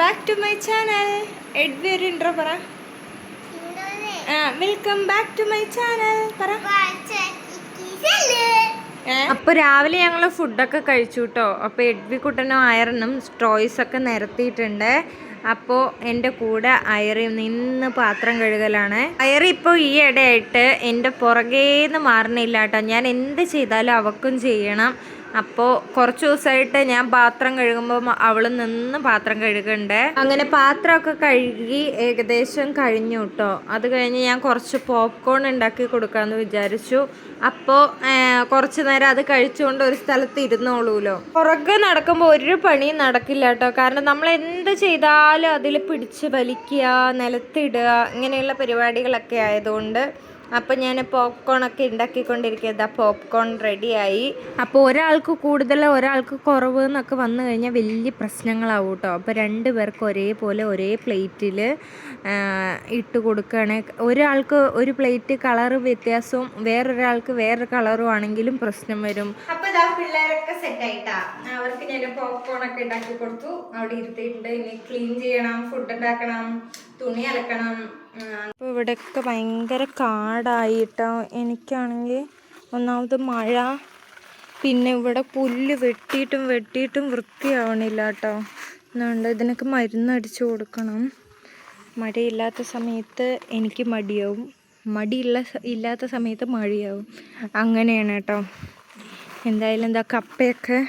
Back to my channel. എഡ്വി ഒരു intro പറ. Welcome back to my channel പറ. അപ്പോൾ രാവിലെ ഞങ്ങൾ ഫുഡൊക്കെ കഴിച്ചു കേട്ടോ. അപ്പോൾ എഡ്വി കുട്ടനും അയറിനും സ്ട്രോയ്സൊക്കെ നിരത്തിയിട്ടുണ്ട്. അപ്പോൾ എൻ്റെ കൂടെ അയറി നിന്ന് പാത്രം കഴുകലാണ്. അയറി ഇപ്പോൾ ഈ ഇടയായിട്ട് എൻ്റെ പുറകേന്ന് മാറണില്ല കേട്ടോ. ഞാൻ എന്ത് ചെയ്താലും അവൾക്കും ചെയ്യണം. അപ്പോൾ കുറച്ച് ദിവസമായിട്ട് ഞാൻ പാത്രം കഴുകുമ്പോൾ അവൾ നിന്ന് പാത്രം കഴുകുന്നുണ്ട്. അങ്ങനെ പാത്രമൊക്കെ കഴുകി ഏകദേശം കഴിഞ്ഞു കേട്ടോ. അത് കഴിഞ്ഞ് ഞാൻ കുറച്ച് പോപ്കോൺ ഉണ്ടാക്കി കൊടുക്കാമെന്ന് വിചാരിച്ചു. അപ്പോൾ കുറച്ച് നേരം അത് കഴിച്ചുകൊണ്ട് ഒരു സ്ഥലത്ത് ഇരുന്നോളൂല്ലോ. പുറകെ നടക്കുമ്പോൾ ഒരു പണിയും നടക്കില്ല കേട്ടോ. കാരണം നമ്മൾ എന്ത് ചെയ്താലും അതിൽ പിടിച്ച് വലിക്കുക, നിലത്തിടുക, ഇങ്ങനെയുള്ള പരിപാടികളൊക്കെ ആയതുകൊണ്ട് അപ്പോൾ ഞാൻ പോപ്കോണൊക്കെ ഉണ്ടാക്കിക്കൊണ്ടിരിക്കുന്നത്. പോപ്കോൺ റെഡിയായി. അപ്പോൾ ഒരാൾക്ക് കൂടുതൽ ഒരാൾക്ക് കുറവ് എന്നൊക്കെ വന്നു കഴിഞ്ഞാൽ വലിയ പ്രശ്നങ്ങളാവും കേട്ടോ. അപ്പോൾ 2 പേർക്ക് ഒരേപോലെ ഒരേ പ്ലേറ്റിൽ ഇട്ട് കൊടുക്കുകയാണ്. ഒരാൾക്ക് ഒരു പ്ലേറ്റ് കളറ് വ്യത്യാസവും വേറൊരാൾക്ക് വേറെ കളറും ആണെങ്കിലും പ്രശ്നം വരും. അപ്പോൾ ഇതാ പിള്ളേരൊക്കെ സെറ്റായിട്ടാ. അവർക്ക് ഞാൻ പോപ്കോണൊക്കെ ഉണ്ടാക്കി കൊടുത്തു. അവിടെ ഇരുത്തിയിട്ടുണ്ട്. ഇനി ക്ലീൻ ചെയ്യണം, ഫുഡ് ഉണ്ടാക്കണം, തുണി അലക്കണം. അപ്പോൾ ഇവിടെയൊക്കെ ഭയങ്കര കാടായിട്ടോ. എനിക്കാണെങ്കിൽ ഒന്നാമത് മഴ, പിന്നെ ഇവിടെ പുല്ല് വെട്ടിയിട്ടും വൃത്തിയാവണില്ല കേട്ടോ. എന്നുകൊണ്ട് ഇതിനൊക്കെ മരുന്നടിച്ചു കൊടുക്കണം. മഴയില്ലാത്ത സമയത്ത് എനിക്ക് മടിയാവും, ഇല്ലാത്ത സമയത്ത് മഴയാവും. അങ്ങനെയാണ് കേട്ടോ. എന്തായാലും എന്താ കപ്പയൊക്കെ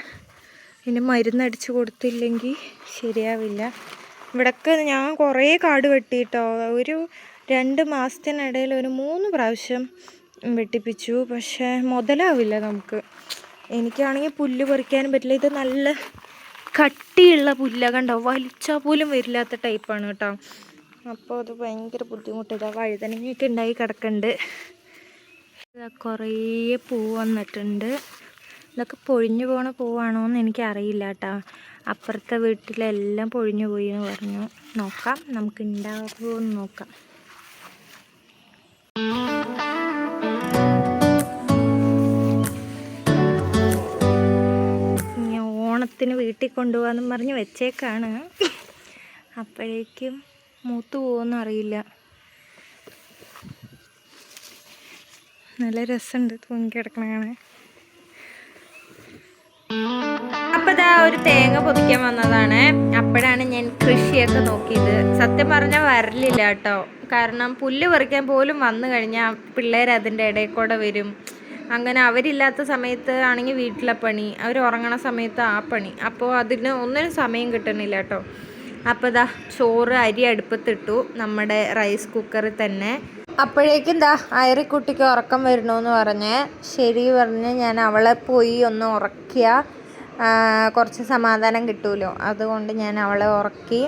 ഇതിന് മരുന്നടിച്ച് കൊടുത്തില്ലെങ്കിൽ ശരിയാവില്ല. ഇവിടൊക്കെ ഞാൻ കുറേ കാട് വെട്ടിയിട്ടോ. ഒരു 2 മാസത്തിനിടയിൽ ഒരു 3 പ്രാവശ്യം വെട്ടിപ്പിച്ചു. പക്ഷേ മുതലാവില്ല നമുക്ക്. എനിക്കാണെങ്കിൽ പുല്ല് പറിക്കാനും പറ്റില്ല. ഇത് നല്ല കട്ടിയുള്ള പുല്ല കണ്ടോ, വലിച്ചാൽ പോലും വരില്ലാത്ത ടൈപ്പാണ് കേട്ടോ. അപ്പോൾ അത് ഭയങ്കര ബുദ്ധിമുട്ടില്ല. വഴുതനങ്ങയൊക്കെ ഉണ്ടായി കിടക്കുന്നുണ്ട്. കുറേ പൂവ് വന്നിട്ടുണ്ട്. ഇതൊക്കെ പൊഴിഞ്ഞു പോണ പൂവാണോ എന്ന് എനിക്കറിയില്ല കേട്ടോ. അപ്പുറത്തെ വീട്ടിലെല്ലാം പൊഴിഞ്ഞു പോയി എന്ന് പറഞ്ഞു. നോക്കാം, നമുക്ക് ഉണ്ടാകുമോ എന്ന് നോക്കാം. ഇനി ഓണത്തിന് വീട്ടിൽ കൊണ്ടുപോകാമെന്നും പറഞ്ഞ് വെച്ചേക്കാണ്. അപ്പോഴേക്കും മൂത്ത് പോകുമെന്ന് അറിയില്ല. നല്ല രസമുണ്ട് തൂങ്ങിക്കിടക്കണ. അപ്പോൾ ഇതാ ഒരു തേങ്ങ പൊതിക്കാൻ വന്നതാണ്. അപ്പോഴാണ് ഞാൻ കൃഷിയൊക്കെ നോക്കിയത്. സത്യം പറഞ്ഞാൽ വരലില്ല കേട്ടോ. കാരണം പുല്ല് പറിക്കാൻ പോലും വന്നു കഴിഞ്ഞാൽ പിള്ളേർ അതിൻ്റെ ഇടയിൽ കൂടെ വരും. അങ്ങനെ അവരില്ലാത്ത സമയത്ത് ആണെങ്കിൽ വീട്ടിലെ പണി, അവർ ഉറങ്ങണ സമയത്ത് ആ പണി. അപ്പോൾ അതിന് ഒന്നിനും സമയം കിട്ടണില്ല കേട്ടോ. അപ്പോൾ ഇതാ ചോറ് അരി അടുപ്പത്തിട്ടു, നമ്മുടെ റൈസ് കുക്കറിൽ തന്നെ. അപ്പോഴേക്കും എന്താ അയറിക്കുട്ടിക്ക് ഉറക്കം വരണമെന്ന് പറഞ്ഞ് ശരി പറഞ്ഞ് ഞാൻ അവളെ പോയി ഒന്ന് ഉറക്കിയ കുറച്ച് സമാധാനം കിട്ടുമല്ലോ. അതുകൊണ്ട് ഞാൻ അവളെ ഉറക്കി.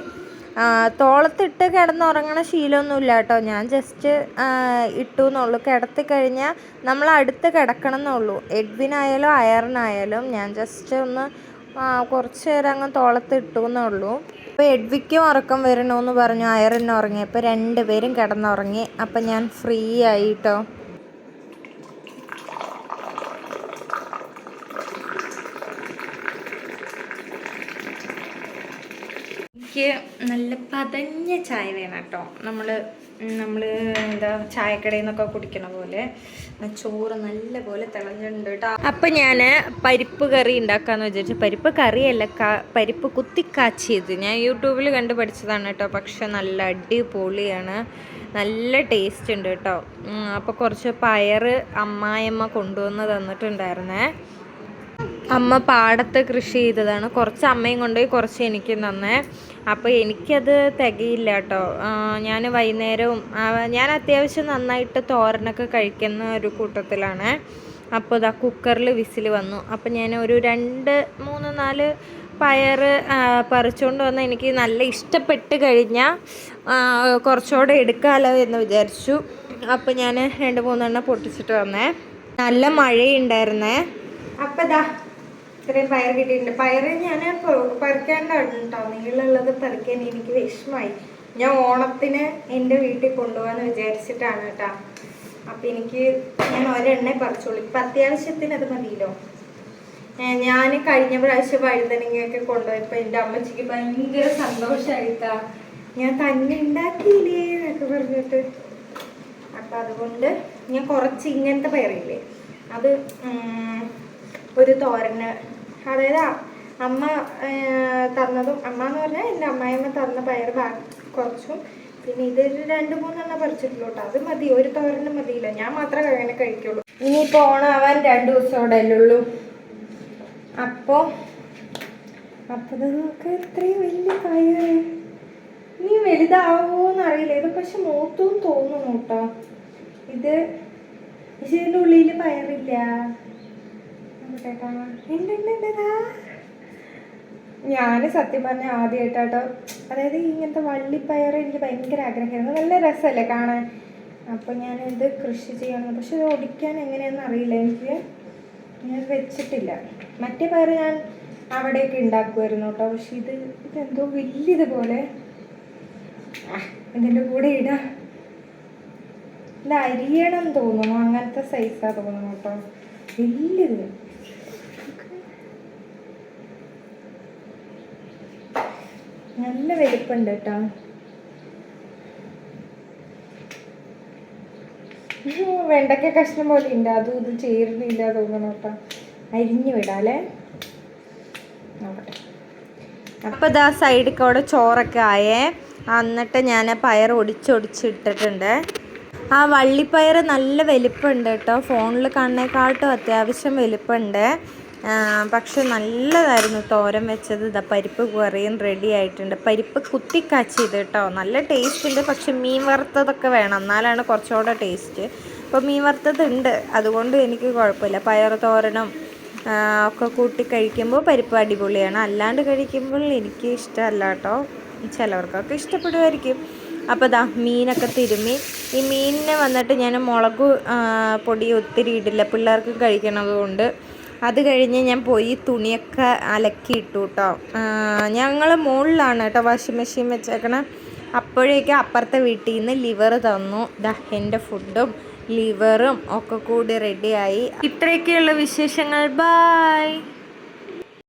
തോളത്തിട്ട് കിടന്നുറങ്ങണ ശീലമൊന്നുമില്ല കേട്ടോ. ഞാൻ ജസ്റ്റ് ഇട്ടു എന്നുള്ളൂ. കിടത്തി കഴിഞ്ഞാൽ നമ്മൾ അടുത്ത് കിടക്കണം എന്നുള്ളൂ. എഡ്വിനായാലും അയറിനായാലും ഞാൻ ജസ്റ്റ് ഒന്ന് കുറച്ച് നേരം അങ്ങ് തോളത്തിട്ടു എന്നുള്ളൂ. അപ്പോൾ എഡ്വിക്കും ഉറക്കം വരണമെന്ന് പറഞ്ഞു. അയറിന് ഉറങ്ങി. അപ്പോൾ 2 പേരും കിടന്നുറങ്ങി. അപ്പം ഞാൻ ഫ്രീ ആയി കേട്ടോ. എനിക്ക് നല്ല പതഞ്ഞ ചായ വേണം കേട്ടോ. നമ്മൾ എന്താ ചായക്കടയിൽ നിന്നൊക്കെ കുടിക്കണ പോലെ ചോറ് നല്ല പോലെ തിളഞ്ഞിട്ടുണ്ട് കേട്ടോ. അപ്പം ഞാൻ പരിപ്പ് കറി ഉണ്ടാക്കാമെന്ന് വിചാരിച്ചു. പരിപ്പ് കറിയല്ല, പരിപ്പ് കുത്തിക്കാച്ചിയത്. ഞാൻ യൂട്യൂബിൽ കണ്ട് പഠിച്ചതാണ് കേട്ടോ. പക്ഷെ നല്ല അടിപൊളിയാണ്, നല്ല ടേസ്റ്റ് ഉണ്ട് കേട്ടോ. അപ്പോൾ കുറച്ച് പയർ അമ്മായിയമ്മ കൊണ്ടുവന്ന് തന്നിട്ടുണ്ടായിരുന്നേ. അമ്മ പാടത്ത് കൃഷി ചെയ്തതാണ്. കുറച്ച് അമ്മയും കൊണ്ടുപോയി, കുറച്ച് എനിക്കും തന്നേ. അപ്പോൾ എനിക്കത് തികയില്ല കേട്ടോ. ഞാൻ വൈകുന്നേരവും ഞാൻ അത്യാവശ്യം നന്നായിട്ട് തോരനൊക്കെ കഴിക്കുന്ന ഒരു കൂട്ടത്തിലാണ്. അപ്പോൾ ഇതാ കുക്കറിൽ വിസിൽ വന്നു. അപ്പോൾ ഞാൻ ഒരു 2, 3, 4 പയർ പറിച്ചുകൊണ്ട് വന്ന് എനിക്ക് നല്ല ഇഷ്ടപ്പെട്ട് കഴിഞ്ഞാൽ കുറച്ചുകൂടെ എടുക്കാമല്ലോ എന്ന് വിചാരിച്ചു. അപ്പോൾ ഞാൻ 2-3 എണ്ണം പൊട്ടിച്ചിട്ട് വന്നേ. നല്ല മഴയുണ്ടായിരുന്നേ. അപ്പോൾ ഇതാ ഇത്രയും പയർ കിട്ടിയിട്ടുണ്ട്. പയർ ഞാൻ പറിക്കാണ്ടാണ് കേട്ടോ. നീളുള്ളത് പറിക്കാൻ എനിക്ക് വിഷമമായി. ഞാൻ ഓണത്തിന് എൻ്റെ വീട്ടിൽ കൊണ്ടുപോകാമെന്ന് വിചാരിച്ചിട്ടാണ് കേട്ടോ. അപ്പം ഞാൻ ഒരെണ്ണേ പറിച്ചോളൂ. ഇപ്പം അത്യാവശ്യത്തിന് അത് മതിയല്ലോ. ഞാൻ കഴിഞ്ഞ പ്രാവശ്യം വഴുതനങ്ങയൊക്കെ കൊണ്ടുപോയപ്പോൾ എൻ്റെ അമ്മച്ചിക്ക് ഭയങ്കര സന്തോഷമായിട്ടാ, ഞാൻ തന്നെ ഉണ്ടാക്കിയില്ലേ എന്നൊക്കെ പറഞ്ഞിട്ട്. അപ്പം അതുകൊണ്ട് ഞാൻ കുറച്ച് ഇങ്ങനത്തെ പയറില്ലേ അത് ഒരു തോരന്, അതായത് അമ്മ തന്നതും, അമ്മ എന്ന് പറഞ്ഞാൽ എൻ്റെ അമ്മായിയമ്മ തന്ന പയർ കുറച്ചും, പിന്നെ ഇതൊരു 2-3 പറിച്ചിട്ടുള്ളൂ കേട്ടോ. അത് മതി, ഒരു തോരന് മതിയില്ല, ഞാൻ മാത്രമേ അങ്ങനെ കഴിക്കുള്ളൂ. ഇനിയിപ്പോൾ ഓണാവാൻ 2 ദിവസം അവിടെ അല്ലേ ഉള്ളൂ. അപ്പോൾ നമുക്ക് ഇത്രയും വലിയ പയർ ഇനി വലുതാവുമോയെന്ന് അറിയില്ല. ഇത് പക്ഷെ മൂത്തും തോന്നുന്നു കേട്ടോ. ഇത് ഇതിൻ്റെ ഉള്ളിൽ പയറില്ല. ഞാൻ സത്യം പറഞ്ഞ ആദ്യമായിട്ടാട്ടോ, അതായത് ഇങ്ങനത്തെ വള്ളിപ്പയർ എനിക്ക് ഭയങ്കര ആഗ്രഹമായിരുന്നു. നല്ല രസമല്ലേ കാണാൻ. അപ്പോൾ ഞാനിത് കൃഷി ചെയ്യണം, പക്ഷെ ഇത് ഒടിക്കാൻ എങ്ങനെയാണെന്ന് അറിയില്ല എനിക്ക്. ഞാൻ വെച്ചിട്ടില്ല. മറ്റേ പയർ ഞാൻ അവിടെയൊക്കെ ഉണ്ടാക്കുമായിരുന്നു കേട്ടോ. പക്ഷെ ഇതെന്തോ വലിയതുപോലെ ഇതിൻ്റെ കൂടെ ഇടാം. ഇത് അരിയണം തോന്നുന്നു, അങ്ങനത്തെ സൈസാണ് തോന്നുന്നു കേട്ടോ. വലിയത് നല്ല വലിപ്പമുണ്ട് കേട്ടോ. വെണ്ടയ്ക്ക കഷ്ണം പോലെ ഉണ്ട്, അതും ഇത് ചേരുന്നില്ല തോന്നണം കേട്ടോ. അരിഞ്ഞു വിടാല്ലേ, നോക്കട്ടെ. അപ്പോൾ ഇതാ സൈഡിൽ കൂടെ ചോറൊക്കെ ആയേ. എന്നിട്ട് ഞാൻ പയർ ഒടിച്ചിട്ടിട്ടുണ്ട്. ആ വള്ളിപ്പയർ നല്ല വലിപ്പമുണ്ട് കേട്ടോ. ഫോണിൽ കാണുന്നേക്കാട്ടും അത്യാവശ്യം വലിപ്പമുണ്ട്. പക്ഷെ നല്ലതായിരുന്നു തോരൻ വെച്ചത്. ഇതാ പരിപ്പ് കറിയും റെഡി ആയിട്ടുണ്ട്. പരിപ്പ് കുത്തിക്കാച്ചിയത് കേട്ടോ, നല്ല ടേസ്റ്റ് ഉണ്ട്. പക്ഷെ മീൻ വറുത്തതൊക്കെ വേണം, എന്നാലാണ് കുറച്ചുകൂടെ ടേസ്റ്റ്. അപ്പോൾ മീൻ വറുത്തതുണ്ട്, അതുകൊണ്ട് എനിക്ക് കുഴപ്പമില്ല. പയർ തോരനും ഒക്കെ കൂട്ടി കഴിക്കുമ്പോൾ പരിപ്പ് അടിപൊളിയാണ്. അല്ലാണ്ട് കഴിക്കുമ്പോൾ എനിക്ക് ഇഷ്ടമല്ല കേട്ടോ. ചിലവർക്കൊക്കെ ഇഷ്ടപ്പെടുമായിരിക്കും. അപ്പോൾ ദാ മീനൊക്കെ തിരുമ്മി, ഈ മീനിന് വന്നിട്ട് ഞാൻ മുളക് പൊടി ഒത്തിരി ഇടില്ല, പിള്ളേർക്ക് കഴിക്കണതുകൊണ്ട്. അത് കഴിഞ്ഞ് ഞാൻ പോയി തുണിയൊക്കെ അലക്കിയിട്ടു കേട്ടോ. ഞങ്ങൾ മുകളിലാണ് കേട്ടോ വാഷിംഗ് മെഷീൻ വെച്ചേക്കണം. അപ്പോഴേക്കും അപ്പുറത്തെ വീട്ടിൽ നിന്ന് ലിവർ തന്നു. ദാ എൻ്റെ ഫുഡും ലിവറും ഒക്കെ കൂടി റെഡിയായി. ഇത്രയൊക്കെയുള്ള വിശേഷങ്ങൾ. ബായ്.